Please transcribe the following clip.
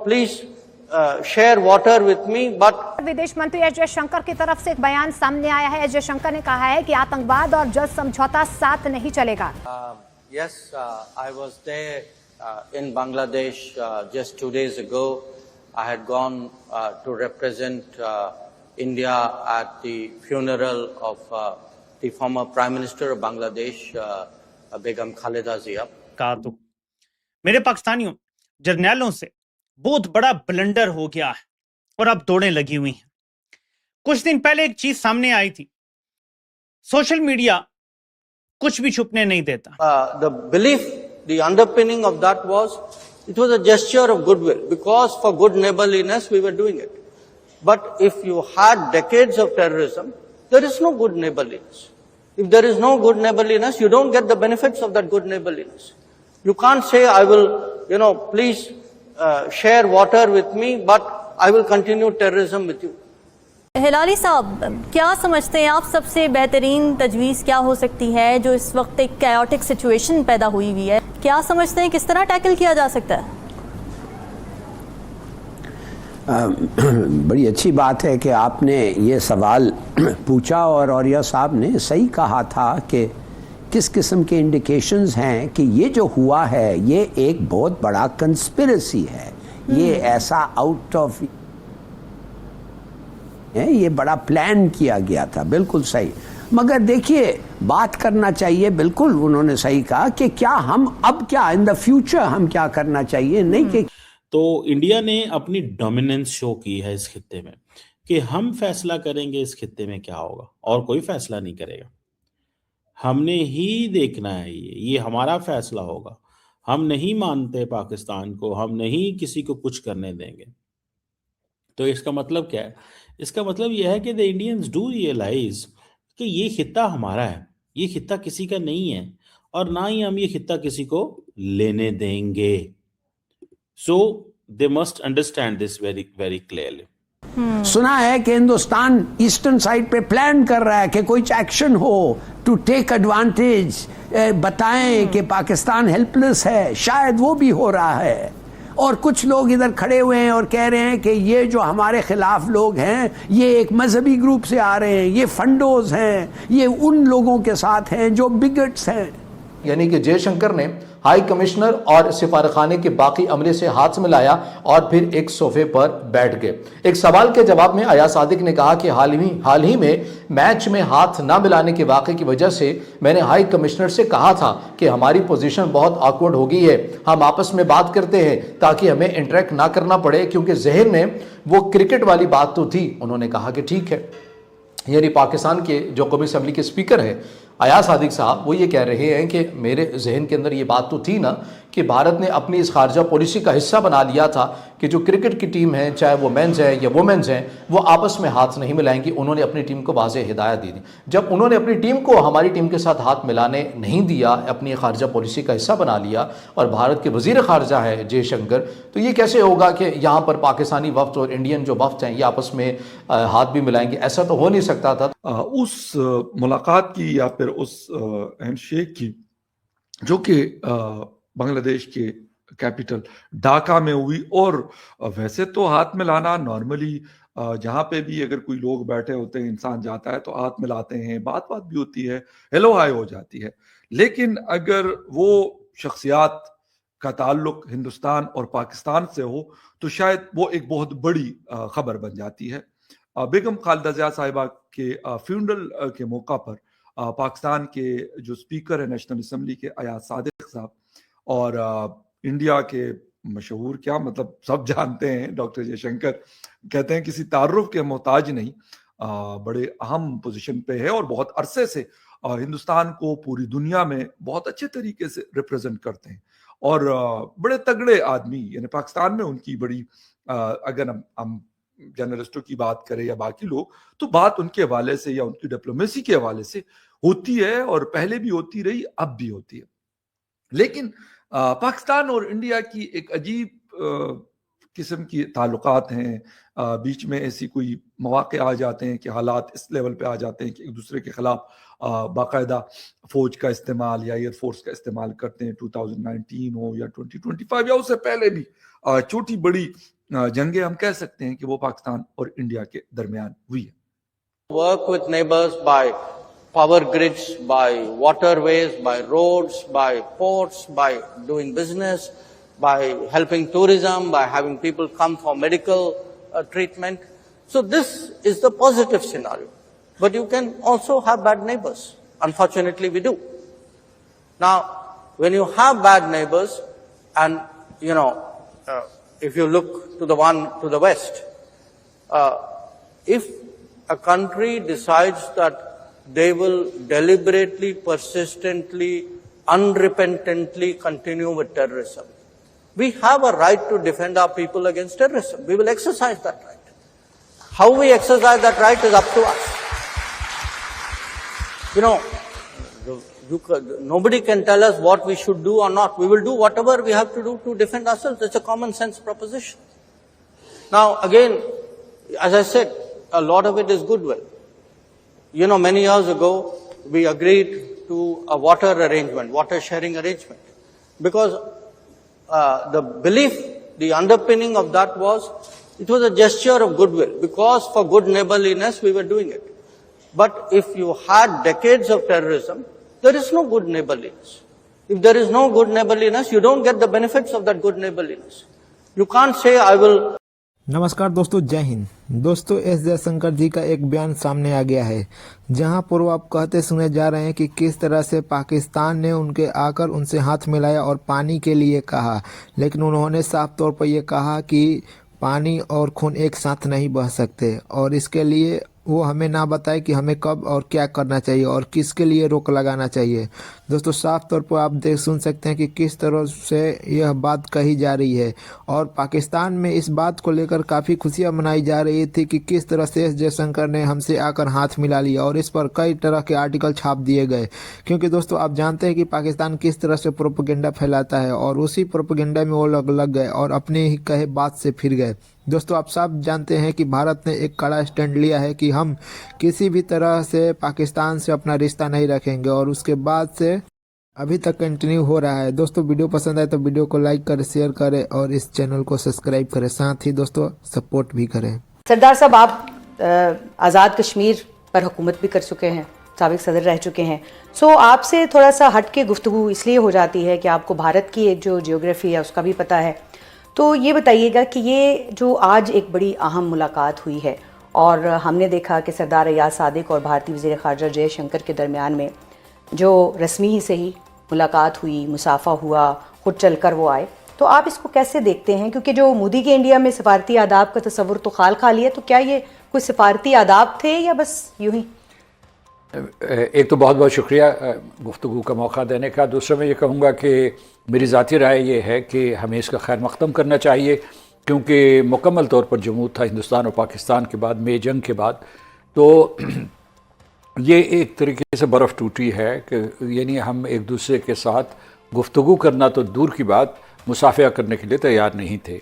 please share water with me, but विदेश मंत्री S Jaishankar की तरफ से एक बयान सामने आया है। एस जयशंकर ने कहा है कि आतंकवाद और जल समझौता साथ नहीं चलेगा। Yes, I was there in Bangladesh just 2 days ago. I had gone to represent India at the funeral of the former Prime Minister of Bangladesh, Begum Khaleda Zia. कहा तो मेरे पाकिस्तानियों जर्नैलों से बहुत बड़ा ब्लंडर हो गया है और अब दौड़ें लगी हुई हैं। कुछ दिन पहले एक चीज सामने आई थी, सोशल मीडिया कुछ भी छुपने नहीं देता। The belief, the underpinning of that was, it was a gesture of goodwill, because for good neighborliness we were doing it. But if you had decades of terrorism, there is no good neighborliness. If there is no good neighborliness, you don't get the benefits of that good neighborliness. You can't say, I will, please share water with me, but I will continue terrorism with you. Hilali साहब, क्या समझते हैं आप सबसे बेहतरीन तजवीज़ क्या हो सकती है जो इस वक्त एक कैओटिक सिचुएशन पैदा हुई है? क्या समझते हैं किस तरह टैकल किया जा सकता है? बड़ी अच्छी बात है कि आपने ये सवाल पूछा और औरिया साहब ने सही कहा था कि किस किस्म के इंडिकेशंस हैं कि ये जो हुआ है ये एक बहुत बड़ा कंस्पिरेसी है, ये ऐसा आउट ऑफ ये बड़ा प्लान किया गया था। बिल्कुल सही। मगर देखिए, बात करना चाहिए, बिल्कुल उन्होंने सही कहा कि क्या हम अब क्या इन द फ्यूचर हम क्या करना चाहिए, नहीं कि तो इंडिया ने अपनी डोमिनेंस शो की है इस खित्ते में कि हम फैसला करेंगे इस खित्ते में क्या होगा और कोई फैसला नहीं करेगा। हमने ही देखना है, ये हमारा फैसला होगा। हम नहीं मानते पाकिस्तान को, हम नहीं किसी को कुछ करने देंगे। तो इसका मतलब क्या है? इसका मतलब यह है कि द इंडियंस डू रियलाइज कि ये खित्ता हमारा है, ये खित्ता किसी का नहीं है और ना ही हम ये खित्ता किसी को लेने देंगे। So they must understand this very very clearly. सुना है कि हिंदुस्तान ईस्टर्न साइड पे प्लान कर रहा है कि कोई एक्शन हो टू टेक एडवांटेज, बताएं कि पाकिस्तान हेल्पलेस है, शायद वो भी हो रहा है। और कुछ लोग इधर खड़े हुए हैं और कह रहे हैं कि ये जो हमारे खिलाफ लोग हैं ये एक मजहबी ग्रुप से आ रहे हैं, ये फंडोज हैं, ये उन लोगों के साथ हैं जो बिगट्स हैं। यानी कि जयशंकर ने हाई कमिश्नर और सिफारखाने के बाकी अमले से हाथ मिलाया और फिर एक सोफे पर बैठ गए। एक सवाल के जवाब में अयाज सादिक ने कहा कि हाल ही में मैच में हाथ ना मिलाने के वाक़े की वजह से मैंने हाई कमिश्नर से कहा था कि हमारी पोजीशन बहुत ऑकवर्ड हो गई है, हम आपस में बात करते हैं ताकि हमें इंटरेक्ट ना करना पड़े, क्योंकि जहन में वो क्रिकेट वाली बात तो थी। उन्होंने कहा कि ठीक है। यानी पाकिस्तान के जो कौमी असम्बली के स्पीकर हैं अयाज सादिक साहब, वो ये कह रहे हैं कि मेरे जहन के अंदर ये बात तो थी ना कि भारत ने अपनी इस खारजा पॉलिसी का हिस्सा बना लिया था कि जो क्रिकेट की टीम है, चाहे वो मेंस है या वुमेन्स हैं, वो आपस में हाथ नहीं मिलाएंगी। उन्होंने अपनी टीम को वाज़ेह हिदायत दी थी। जब उन्होंने अपनी टीम को हमारी टीम के साथ हाथ मिलाने नहीं दिया, अपनी खारजा पॉलिसी का हिस्सा बना लिया और भारत के वज़ीर खारजा है जयशंकर, तो ये कैसे होगा कि यहाँ पर पाकिस्तानी वफ्द और इंडियन जो वफ्द हैं ये आपस में हाथ भी मिलाएंगे? ऐसा तो हो नहीं सकता था। उस मुलाकात की या फिर उस हैंडशेक की जो कि बांग्लादेश के कैपिटल ढाका में हुई, और वैसे तो हाथ मिलाना नॉर्मली जहाँ पे भी अगर कोई लोग बैठे होते हैं, इंसान जाता है तो हाथ मिलाते हैं, बात भी होती है, हेलो हाय हो जाती है। लेकिन अगर वो शख्सियात का ताल्लुक हिंदुस्तान और पाकिस्तान से हो तो शायद वो एक बहुत बड़ी खबर बन जाती है। बेगम खालिदा जिया साहिबा के फ्यूनरल के मौका पर पाकिस्तान के जो स्पीकर है नेशनल असम्बली के अयाज सादिक साहब और इंडिया के मशहूर, क्या मतलब सब जानते हैं, डॉक्टर जयशंकर, कहते हैं किसी तारुफ के मोहताज नहीं, बड़े अहम पोजीशन पे है और बहुत अरसे से हिंदुस्तान को पूरी दुनिया में बहुत अच्छे तरीके से रिप्रेजेंट करते हैं और बड़े तगड़े आदमी, यानी पाकिस्तान में उनकी बड़ी, अगर हम जर्नलिस्टों की बात करें या बाकी लोग, तो बात उनके हवाले से या उनकी डिप्लोमेसी के हवाले से होती है और पहले भी होती रही, अब भी होती है। लेकिन पाकिस्तान और इंडिया की एक अजीब किस्म की ताल्लुकात हैं, बीच में ऐसी कोई मौके आ जाते हैं कि हालात इस लेवल पे आ जाते हैं कि एक दूसरे के खिलाफ बाकायदा फौज का इस्तेमाल या एयरफोर्स का इस्तेमाल करते हैं। 2019 हो या 2025 या उससे पहले भी छोटी बड़ी जंगें हम कह सकते हैं कि वो पाकिस्तान और इंडिया के दरमियान हुई है। Work with neighbors by power grids, by waterways, by roads, by ports, by doing business, by helping tourism, by having people come for medical treatment. So this is the positive scenario. But you can also have bad neighbors. Unfortunately, we do. Now, when you have bad neighbors, and if you look to the one to the west, if a country decides that they will deliberately, persistently, unrepentantly continue with terrorism, we have a right to defend our people against terrorism. We will exercise that right. How we exercise that right is up to us. Nobody can tell us what we should do or not. We will do whatever we have to do to defend ourselves. It's a common sense proposition. Now, again, as I said, a lot of it is goodwill. Many years ago, we agreed to a water sharing arrangement. Because the belief, the underpinning of that was, it was a gesture of goodwill. Because for good neighborliness, we were doing it. But if you had decades of terrorism, there is no good neighborliness. If there is no good neighborliness, you don't get the benefits of that good neighborliness. You can't say, I will... नमस्कार दोस्तों, जय हिंद। दोस्तों, S Jaishankar जी का एक बयान सामने आ गया है, जहां पर आप कहते सुने जा रहे हैं कि किस तरह से पाकिस्तान ने उनके आकर उनसे हाथ मिलाया और पानी के लिए कहा, लेकिन उन्होंने साफ तौर पर यह कहा कि पानी और खून एक साथ नहीं बह सकते, और इसके लिए वो हमें ना बताए कि हमें कब और क्या करना चाहिए और किसके लिए रोक लगाना चाहिए। दोस्तों, साफ तौर पर आप सुन सकते हैं कि किस तरह से यह बात कही जा रही है, और पाकिस्तान में इस बात को लेकर काफ़ी खुशियां मनाई जा रही थी कि किस तरह से एस जयशंकर ने हमसे आकर हाथ मिला लिया, और इस पर कई तरह के आर्टिकल छाप दिए गए। क्योंकि दोस्तों, आप जानते हैं कि पाकिस्तान किस तरह से प्रोपेगेंडा फैलाता है, और उसी प्रोपेगेंडा में वो लोग लग गए और अपने ही कहे बात से फिर गए। दोस्तों, आप सब जानते हैं कि भारत ने एक कड़ा स्टैंड लिया है कि हम किसी भी तरह से पाकिस्तान से अपना रिश्ता नहीं रखेंगे, और उसके बाद से अभी तक कंटिन्यू हो रहा है। दोस्तों, वीडियो पसंद आए तो वीडियो को लाइक करें, शेयर करें और इस चैनल को सब्सक्राइब करें, साथ ही दोस्तों सपोर्ट भी करें। सरदार साहब, आप आज़ाद कश्मीर पर हुकूमत भी कर चुके हैं, साबिक सदर रह चुके हैं। सो आपसे थोड़ा सा हट के गुफ्तगू इसलिए हो जाती है कि आपको भारत की एक जो जियोग्राफी है उसका भी पता है। तो ये बताइएगा कि ये जो आज एक बड़ी अहम मुलाकात हुई है, और हमने देखा कि सरदार अयाज सादिक और भारतीय वज़ीर ख़ारजा जयशंकर के दरमियान में जो रस्मी ही सही मुलाकात हुई, मुसाफा हुआ, खुद चलकर वो आए, तो आप इसको कैसे देखते हैं? क्योंकि जो मोदी के इंडिया में सफारती आदाब का तस्वुर तो खाली है, तो क्या ये कोई सफारती आदाब थे या बस यूं ही? एक तो बहुत बहुत शुक्रिया गुफ्तगू का मौका देने का। दूसरा, मैं ये कहूँगा कि मेरी ज़ाती राय ये है कि हमें इसका खैर मक़दम करना चाहिए, क्योंकि मुकम्मल तौर पर जमूद था हिंदुस्तान और पाकिस्तान के बाद, में जंग के बाद। तो ये एक तरीके से बर्फ़ टूटी है कि यानी हम एक दूसरे के साथ गुफ्तगू करना तो दूर की बात, मुसाफिया करने के लिए तैयार नहीं थे।